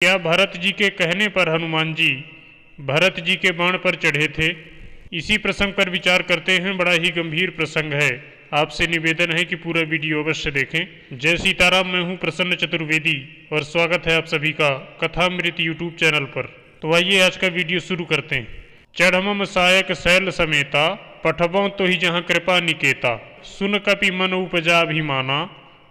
क्या भरत जी के कहने पर हनुमान जी भरत जी के बाण पर चढ़े थे? इसी प्रसंग पर विचार करते हैं। बड़ा ही गंभीर प्रसंग है। आपसे निवेदन है कि पूरा वीडियो अवश्य देखें। जय सीताराम। मैं हूं प्रसन्न चतुर्वेदी और स्वागत है आप सभी का कथामृत यूट्यूब चैनल पर। तो आइए आज का वीडियो शुरू करते हैं। चढ़मम सायक शैल समेता, पठबों तो ही जहाँ कृपा निकेता। सुन कपि मन उपजा अभिमाना,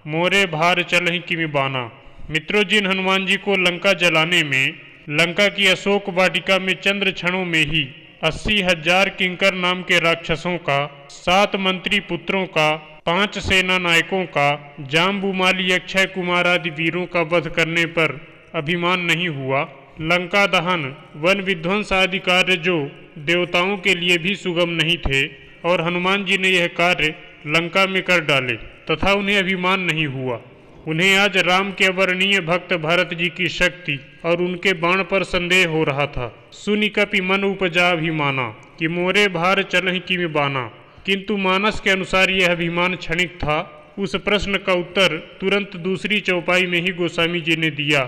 मोरे भार चलहि किमि बाना। मित्रों, जिन हनुमान जी को लंका जलाने में, लंका की अशोक वाटिका में चंद्र क्षणों में ही 80,000 किंकर नाम के राक्षसों का, 7 मंत्री पुत्रों का, 5 सेना नायकों का, जाम्बुमाली अक्षय कुमार आदि वीरों का वध करने पर अभिमान नहीं हुआ, लंका दहन, वन विध्वंस आदि कार्य जो देवताओं के लिए भी सुगम नहीं थे, और हनुमान जी ने यह कार्य लंका में कर डाले तथा उन्हें अभिमान नहीं हुआ। उन्हें आज राम के अवर्णीय भक्त भरत जी की शक्ति और उनके बाण पर संदेह हो रहा था। सुनि कपि मन उपजा अभिमाना, कि मोरे भार चलहि किमि बाना। किंतु मानस के अनुसार यह अभिमान क्षणिक था। उस प्रश्न का उत्तर तुरंत दूसरी चौपाई में ही गोस्वामी जी ने दिया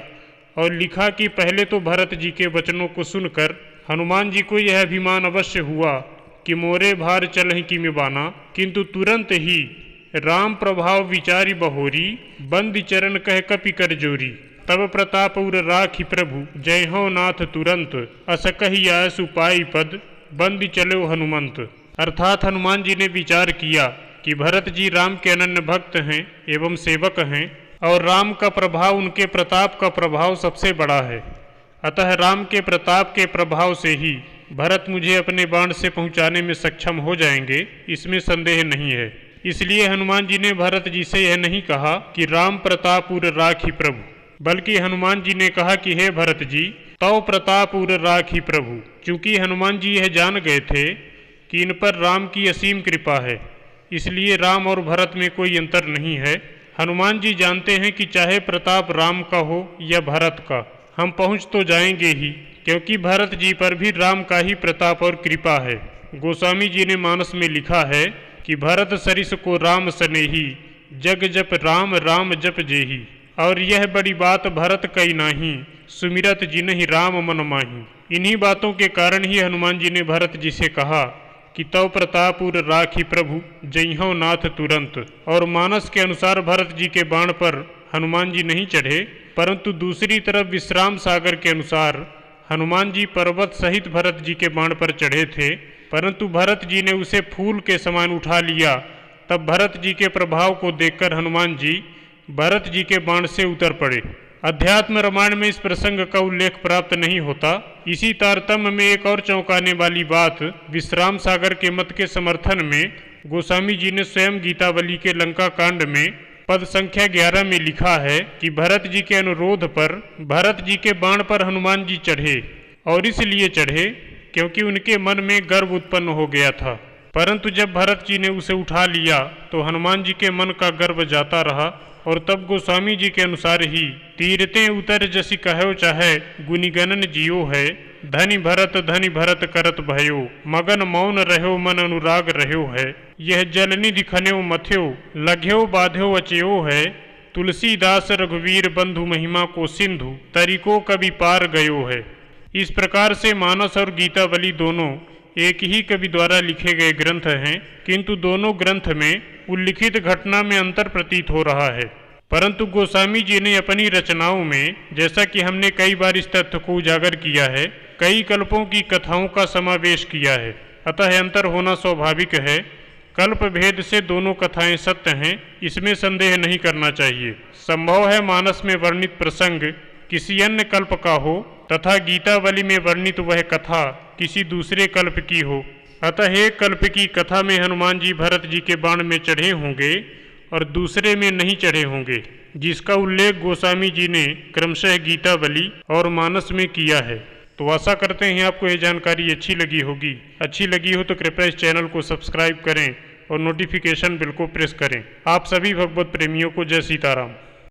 और लिखा कि पहले तो भरत जी के वचनों को सुनकर हनुमान जी को यह अभिमान अवश्य हुआ कि मोरे भार चलहि किमि बाना, किंतु तुरंत ही राम प्रभाव विचारी बहोरी, बंदी चरण कह कपि कर जोरी। तब प्रताप उर राखी प्रभु, जय हो नाथ तुरंत। अस कहि आयसु पाई पद, बंदी चलो हनुमंत। अर्थात हनुमान जी ने विचार किया कि भरत जी राम के अनन्य भक्त हैं एवं सेवक हैं, और राम का प्रभाव, उनके प्रताप का प्रभाव सबसे बड़ा है। अतः राम के प्रताप के प्रभाव से ही भरत मुझे अपने बाण से पहुंचाने में सक्षम हो जाएंगे, इसमें संदेह नहीं है। इसलिए हनुमान जी ने भरत जी से यह नहीं कहा कि राम प्रताप उर राखी प्रभु, बल्कि हनुमान जी ने कहा कि हे भरत जी, तौ प्रताप उर राखी प्रभु। चूंकि हनुमान जी यह जान गए थे कि इन पर राम की असीम कृपा है, इसलिए राम और भरत में कोई अंतर नहीं है। हनुमान जी जानते हैं कि चाहे प्रताप राम का हो या भरत का, हम पहुंच तो जाएंगे ही, क्योंकि भरत जी पर भी राम का ही प्रताप और कृपा है। गोस्वामी जी ने मानस में लिखा है कि भरत सरिस को राम स्नेही, जग जप राम राम जप जेही। और यह बड़ी बात भरत कई नाही, सुमिरत जिन्हि राम मन माही। इन्हीं बातों के कारण ही हनुमान जी ने भरत जी से कहा कि तव प्रताप उर राखी प्रभु, जइहो नाथ तुरंत। और मानस के अनुसार भरत जी के बाण पर हनुमान जी नहीं चढ़े, परंतु दूसरी तरफ विश्राम सागर के अनुसार हनुमान जी पर्वत सहित भरत जी के बाण पर चढ़े थे, परंतु भरत जी ने उसे फूल के समान उठा लिया। तब भरत जी के प्रभाव को देखकर हनुमान जी भरत जी के बाण से उतर पड़े। अध्यात्म रामायण में इस प्रसंग का उल्लेख प्राप्त नहीं होता। इसी तारतम्य में एक और चौंकाने वाली बात विश्राम सागर के मत के समर्थन में गोस्वामी जी ने स्वयं गीतावली के लंका कांड में पद संख्या 11 में लिखा है कि भरत जी के अनुरोध पर भरत जी के बाण पर हनुमान जी चढ़े, और इसलिए चढ़े क्योंकि उनके मन में गर्व उत्पन्न हो गया था। परंतु जब भरत जी ने उसे उठा लिया तो हनुमान जी के मन का गर्व जाता रहा, और तब गोस्वामी जी के अनुसार ही तीरते उतर जसी कहो चाहे गुनिगणन जियो है। धनि भरत करत भयो, मगन मौन रहो मन अनुराग रहो है। यह जलनिधि खन्यो मथ्यो, लघ्यो बाध्यो अचयो है। तुलसीदास रघुवीर बंधु महिमा को सिंधु, तरीको कभी पार गयो है। इस प्रकार से मानस और गीतावली दोनों एक ही कवि द्वारा लिखे गए ग्रंथ हैं, किंतु दोनों ग्रंथ में उल्लिखित घटना में अंतर प्रतीत हो रहा है। परंतु गोस्वामी जी ने अपनी रचनाओं में, जैसा कि हमने कई बार इस तथ्य को उजागर किया है, कई कल्पों की कथाओं का समावेश किया है। अतः अंतर होना स्वाभाविक है। कल्प भेद से दोनों कथाएं सत्य हैं, इसमें संदेह नहीं करना चाहिए। संभव है मानस में वर्णित प्रसंग किसी अन्य कल्प का हो तथा गीतावली में वर्णित वह कथा किसी दूसरे कल्प की हो। अतः एक कल्प की कथा में हनुमान जी भरत जी के बाण में चढ़े होंगे और दूसरे में नहीं चढ़े होंगे, जिसका उल्लेख गोस्वामी जी ने क्रमशः गीतावली और मानस में किया है। तो आशा करते हैं आपको यह जानकारी अच्छी लगी होगी। अच्छी लगी हो तो कृपया इस चैनल को सब्सक्राइब करें और नोटिफिकेशन बिल को प्रेस करें। आप सभी भगवत प्रेमियों को जय सीताराम।